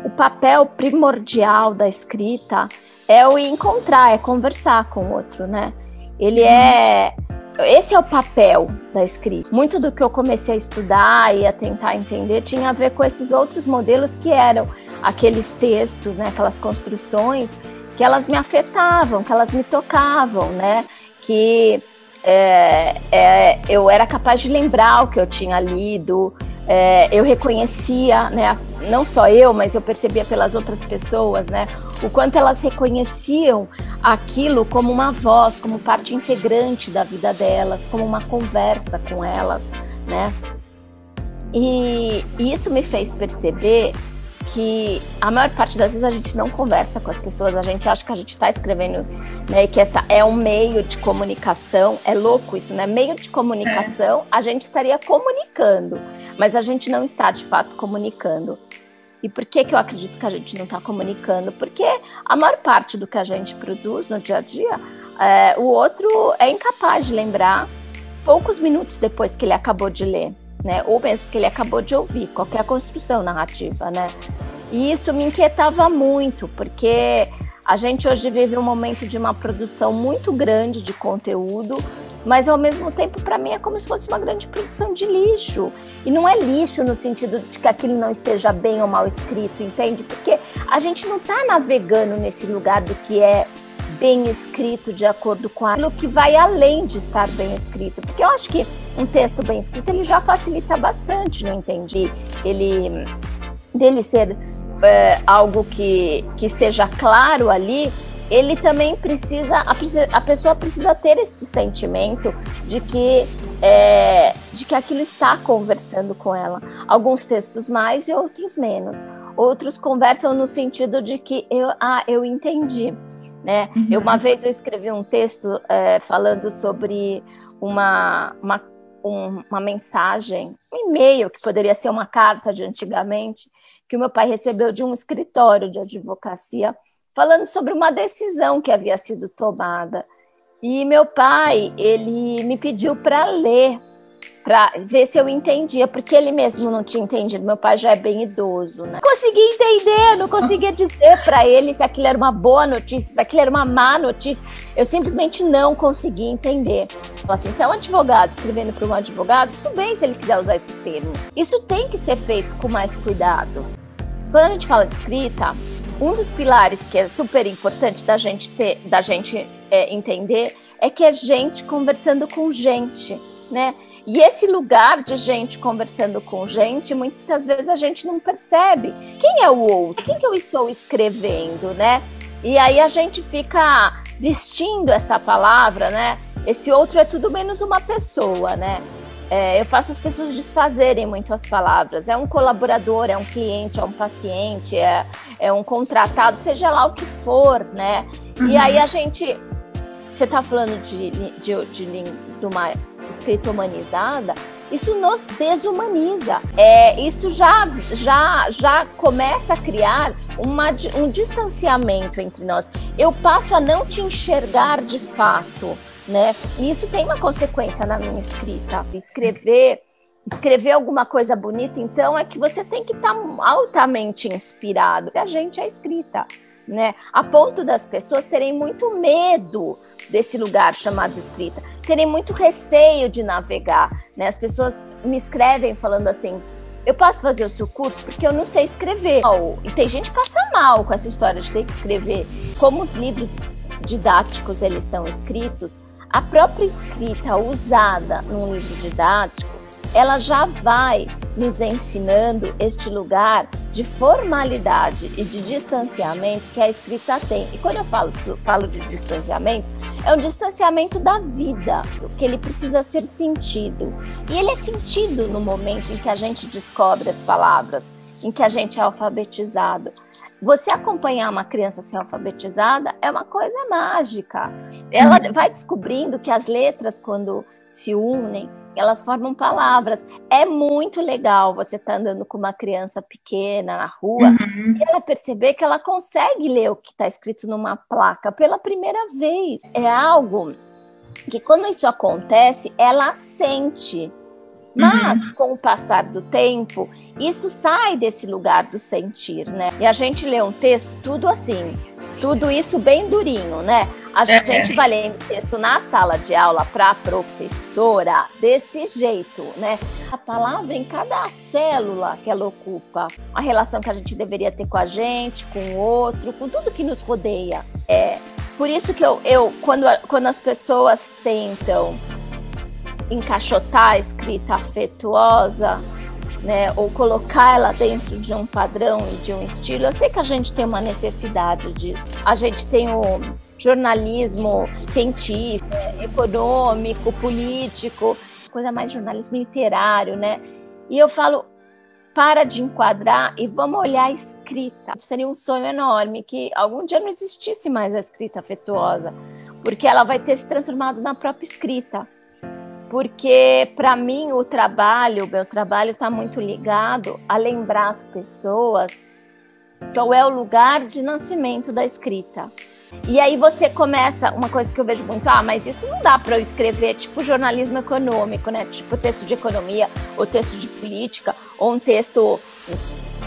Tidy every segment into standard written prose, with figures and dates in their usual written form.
o papel primordial da escrita é o encontrar, é conversar com o outro, né? Esse é o papel da escrita. Muito do que eu comecei a estudar e a tentar entender tinha a ver com esses outros modelos que eram aqueles textos, né, aquelas construções que elas me afetavam, que elas me tocavam, né? Que eu era capaz de lembrar o que eu tinha lido, eu reconhecia, né, não só eu, mas eu percebia pelas outras pessoas, né, o quanto elas reconheciam aquilo como uma voz, como parte integrante da vida delas, como uma conversa com elas, né? E isso me fez perceber que a maior parte das vezes a gente não conversa com as pessoas, a gente acha que a gente está escrevendo, né, que essa é um meio de comunicação, é louco isso, né? Meio de comunicação, a gente estaria comunicando, mas a gente não está de fato comunicando. E por que eu acredito que a gente não está comunicando? Porque a maior parte do que a gente produz no dia a dia, o outro é incapaz de lembrar poucos minutos depois que ele acabou de ler, né? Ou mesmo que ele acabou de ouvir, qualquer construção narrativa, né? E isso me inquietava muito, porque a gente hoje vive um momento de uma produção muito grande de conteúdo, mas ao mesmo tempo, para mim, é como se fosse uma grande produção de lixo. E não é lixo no sentido de que aquilo não esteja bem ou mal escrito, entende? Porque a gente não está navegando nesse lugar do que é bem escrito de acordo com aquilo que vai além de estar bem escrito. Porque eu acho que um texto bem escrito, ele já facilita bastante, não entendi? Dele ser algo que esteja claro ali, ele também a pessoa precisa ter esse sentimento de que aquilo está conversando com ela. Alguns textos mais e outros menos. Outros conversam no sentido de que eu entendi, né? Uma vez eu escrevi um texto falando sobre uma mensagem, um e-mail, que poderia ser uma carta de antigamente, que o meu pai recebeu de um escritório de advocacia, falando sobre uma decisão que havia sido tomada. E meu pai, ele me pediu para ler, para ver se eu entendia, porque ele mesmo não tinha entendido. Meu pai já é bem idoso, né? Não conseguia entender, não conseguia dizer para ele se aquilo era uma boa notícia, se aquilo era uma má notícia. Eu simplesmente não conseguia entender. Então, assim, se é um advogado escrevendo para um advogado, tudo bem se ele quiser usar esses termos. Isso tem que ser feito com mais cuidado. Quando a gente fala de escrita, um dos pilares que é super importante da gente entender é que é gente conversando com gente, né? E esse lugar de gente conversando com gente, muitas vezes a gente não percebe. Quem é o outro? Quem que eu estou escrevendo, né? E aí a gente fica vestindo essa palavra, né? Esse outro é tudo menos uma pessoa, né? Eu faço as pessoas desfazerem muito as palavras. É um colaborador, é um cliente, é um paciente, é um contratado, seja lá o que for, né? E aí a gente... Você está falando de uma escrita humanizada, isso nos desumaniza. Isso já começa a criar um distanciamento entre nós. Eu passo a não te enxergar de fato, né? E isso tem uma consequência na minha escrita. Escrever alguma coisa bonita, então, é que você tem que estar altamente inspirado. A gente é escrita, né? A ponto das pessoas terem muito medo desse lugar chamado escrita, terem muito receio de navegar, né? As pessoas me escrevem falando assim: eu posso fazer o seu curso porque eu não sei escrever. E tem gente que passa mal com essa história de ter que escrever. Como os livros didáticos eles são escritos, a própria escrita usada num livro didático, ela já vai nos ensinando este lugar de formalidade e de distanciamento que a escrita tem. E quando eu falo de distanciamento, é um distanciamento da vida, que ele precisa ser sentido. E ele é sentido no momento em que a gente descobre as palavras, em que a gente é alfabetizado. Você acompanhar uma criança ser alfabetizada é uma coisa mágica. Ela vai descobrindo que as letras, quando se unem, elas formam palavras. É muito legal você estar andando com uma criança pequena na rua e ela perceber que ela consegue ler o que está escrito numa placa pela primeira vez. É algo que, quando isso acontece, ela sente Mas, com o passar do tempo, isso sai desse lugar do sentir, né? E a gente lê um texto, tudo assim, tudo isso bem durinho, né? A gente vai lendo texto na sala de aula para a professora desse jeito, né? A palavra em cada célula que ela ocupa, a relação que a gente deveria ter com a gente, com o outro, com tudo que nos rodeia. Por isso que quando as pessoas tentam encaixotar a escrita afetuosa, né, ou colocar ela dentro de um padrão e de um estilo, eu sei que a gente tem uma necessidade disso. A gente tem o jornalismo científico, econômico, político, coisa mais jornalismo literário, né? E eu falo, para de enquadrar e vamos olhar a escrita. Seria um sonho enorme que algum dia não existisse mais a escrita afetuosa, porque ela vai ter se transformado na própria escrita. Porque, para mim, meu trabalho está muito ligado a lembrar as pessoas qual é o lugar de nascimento da escrita. E aí você começa, uma coisa que eu vejo muito, mas isso não dá para eu escrever, tipo jornalismo econômico, né? Tipo texto de economia, ou texto de política, ou um texto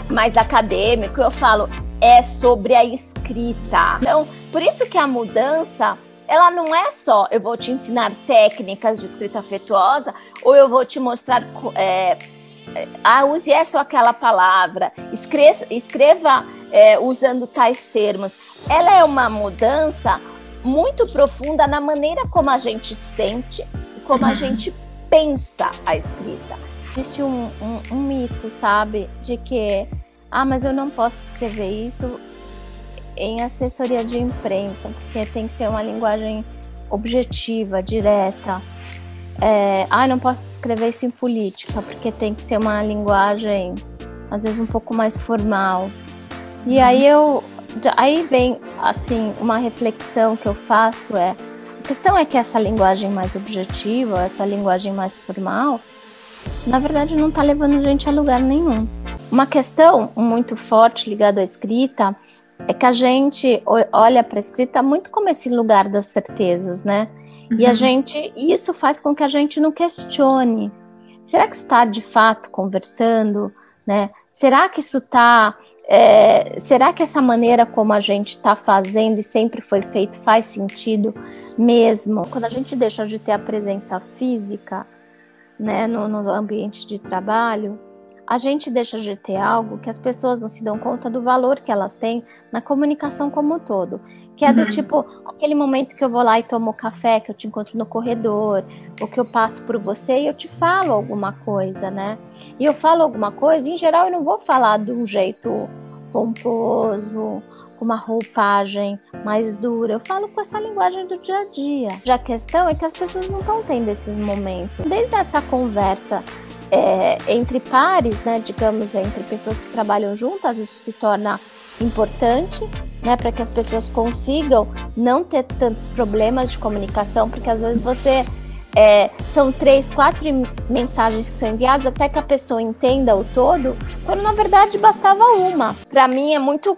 mais acadêmico. Eu falo, é sobre a escrita. Então, por isso que a mudança, ela não é só eu vou te ensinar técnicas de escrita afetuosa, ou eu vou te mostrar, use essa ou aquela palavra, escreva usando tais termos. Ela é uma mudança muito profunda na maneira como a gente sente e como a gente pensa a escrita. Existe um mito, sabe, de que, mas eu não posso escrever isso em assessoria de imprensa, porque tem que ser uma linguagem objetiva, direta. Não posso escrever isso em política, porque tem que ser uma linguagem, às vezes, um pouco mais formal. E aí vem, assim, uma reflexão que eu faço a questão é que essa linguagem mais objetiva, essa linguagem mais formal, na verdade não está levando a gente a lugar nenhum. Uma questão muito forte ligada à escrita é que a gente olha para a escrita muito como esse lugar das certezas, né? E isso faz com que a gente não questione. Será que isso está de fato conversando, né? Será que isso está... será que essa maneira como a gente está fazendo e sempre foi feito faz sentido mesmo? Quando a gente deixa de ter a presença física, né, no ambiente de trabalho, a gente deixa de ter algo que as pessoas não se dão conta do valor que elas têm na comunicação como um todo. Que é do tipo, aquele momento que eu vou lá e tomo café, que eu te encontro no corredor, ou que eu passo por você e eu te falo alguma coisa, né? E eu falo alguma coisa, em geral eu não vou falar de um jeito pomposo, com uma roupagem mais dura. Eu falo com essa linguagem do dia a dia. Já a questão é que as pessoas não estão tendo esses momentos. Desde essa conversa entre pares, né, digamos, entre pessoas que trabalham juntas, isso se torna importante, né, para que as pessoas consigam não ter tantos problemas de comunicação, porque às vezes são 3, 4 mensagens que são enviadas até que a pessoa entenda o todo, quando na verdade bastava uma. Para mim é muito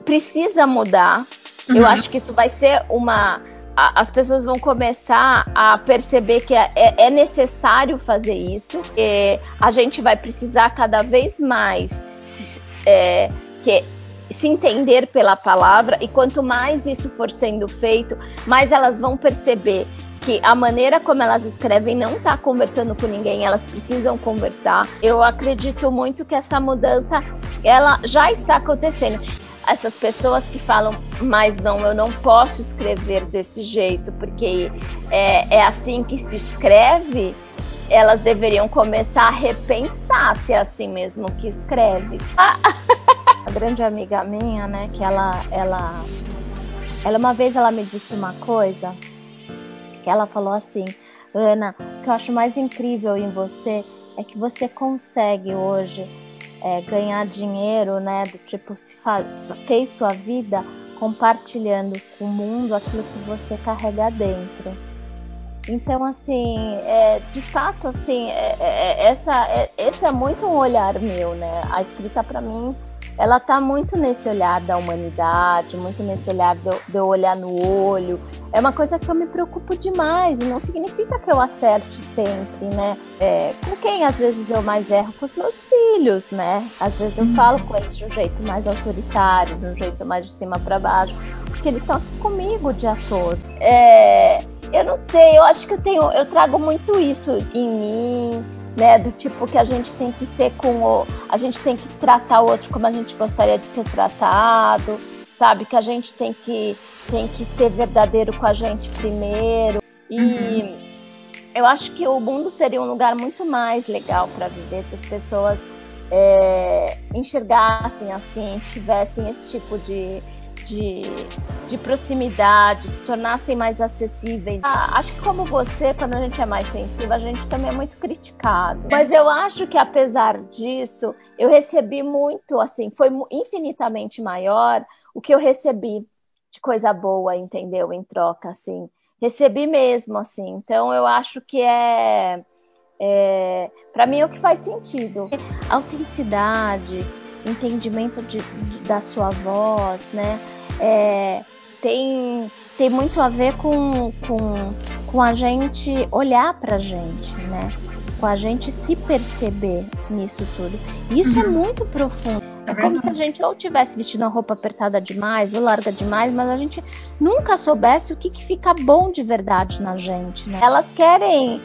precisa mudar. Eu acho que isso vai ser as pessoas vão começar a perceber que é necessário fazer isso, e a gente vai precisar cada vez mais se entender pela palavra, e quanto mais isso for sendo feito, mais elas vão perceber que a maneira como elas escrevem não está conversando com ninguém, elas precisam conversar. Eu acredito muito que essa mudança, ela já está acontecendo. Essas pessoas que falam, mas não, eu não posso escrever desse jeito, porque é assim que se escreve, elas deveriam começar a repensar se é assim mesmo que escreve. Uma grande amiga minha, né, que ela uma vez ela me disse uma coisa, que ela falou assim: Ana, o que eu acho mais incrível em você é que você consegue hoje ganhar dinheiro, né, do tipo, fez sua vida compartilhando com o mundo aquilo que você carrega dentro. Então, assim, de fato, assim, esse é muito um olhar meu, né? A escrita, para mim, ela tá muito nesse olhar da humanidade, muito nesse olhar de eu olhar no olho. É uma coisa que eu me preocupo demais, e não significa que eu acerte sempre, né? Com quem às vezes eu mais erro? Com os meus filhos, né? Às vezes eu falo com eles de um jeito mais autoritário, de um jeito mais de cima para baixo, porque eles estão aqui comigo o dia todo. Eu não sei, eu acho que eu trago muito isso em mim, né, do tipo que a gente tem que ser a gente tem que tratar o outro como a gente gostaria de ser tratado, sabe, que a gente tem que ser verdadeiro com a gente primeiro. E eu acho que o mundo seria um lugar muito mais legal para viver se as pessoas enxergassem assim, tivessem esse tipo de proximidade, se tornassem mais acessíveis. Acho que como você, quando a gente é mais sensível, a gente também é muito criticado. Mas eu acho que apesar disso, eu recebi muito, assim, foi infinitamente maior o que eu recebi de coisa boa, entendeu? Em troca, assim. Recebi mesmo, assim. Então eu acho que para mim é o que faz sentido. Autenticidade, entendimento da sua voz, né? Tem muito a ver com a gente olhar pra gente, né? Com a gente se perceber nisso tudo. E isso é muito profundo. É como se a gente ou tivesse vestido uma roupa apertada demais ou larga demais, mas a gente nunca soubesse o que fica bom de verdade na gente, né? Elas querem,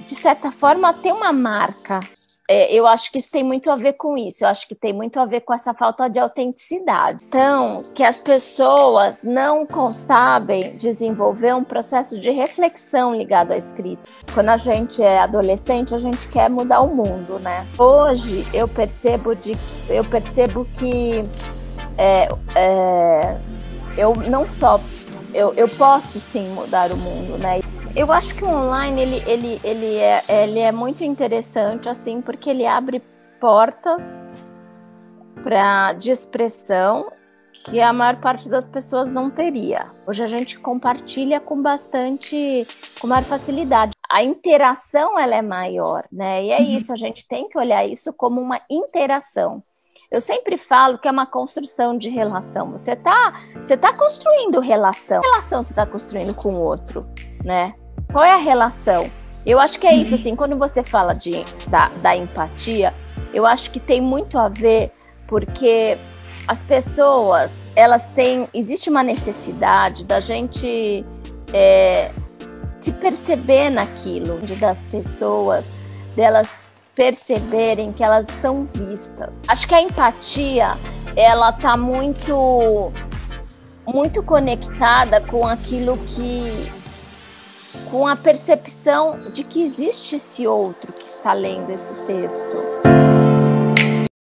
de certa forma, ter uma marca. Eu acho que isso tem muito a ver com isso. Eu acho que tem muito a ver com essa falta de autenticidade. Então, que as pessoas não sabem desenvolver um processo de reflexão ligado à escrita. Quando a gente é adolescente, a gente quer mudar o mundo, né? Hoje, eu percebo que eu não só... Eu posso, sim, mudar o mundo, né? Eu acho que o online ele é muito interessante, assim, porque ele abre portas de expressão que a maior parte das pessoas não teria. Hoje a gente compartilha com maior facilidade. A interação, ela é maior, né? E é isso, a gente tem que olhar isso como uma interação. Eu sempre falo que é uma construção de relação. Você tá construindo relação. Que relação você está construindo com o outro, né? Qual é a relação? Eu acho que é isso, assim, quando você fala da empatia, eu acho que tem muito a ver, porque as pessoas, existe uma necessidade da gente se perceber naquilo, das pessoas, delas perceberem que elas são vistas. Acho que a empatia, ela tá muito, muito conectada com aquilo com a percepção de que existe esse outro que está lendo esse texto.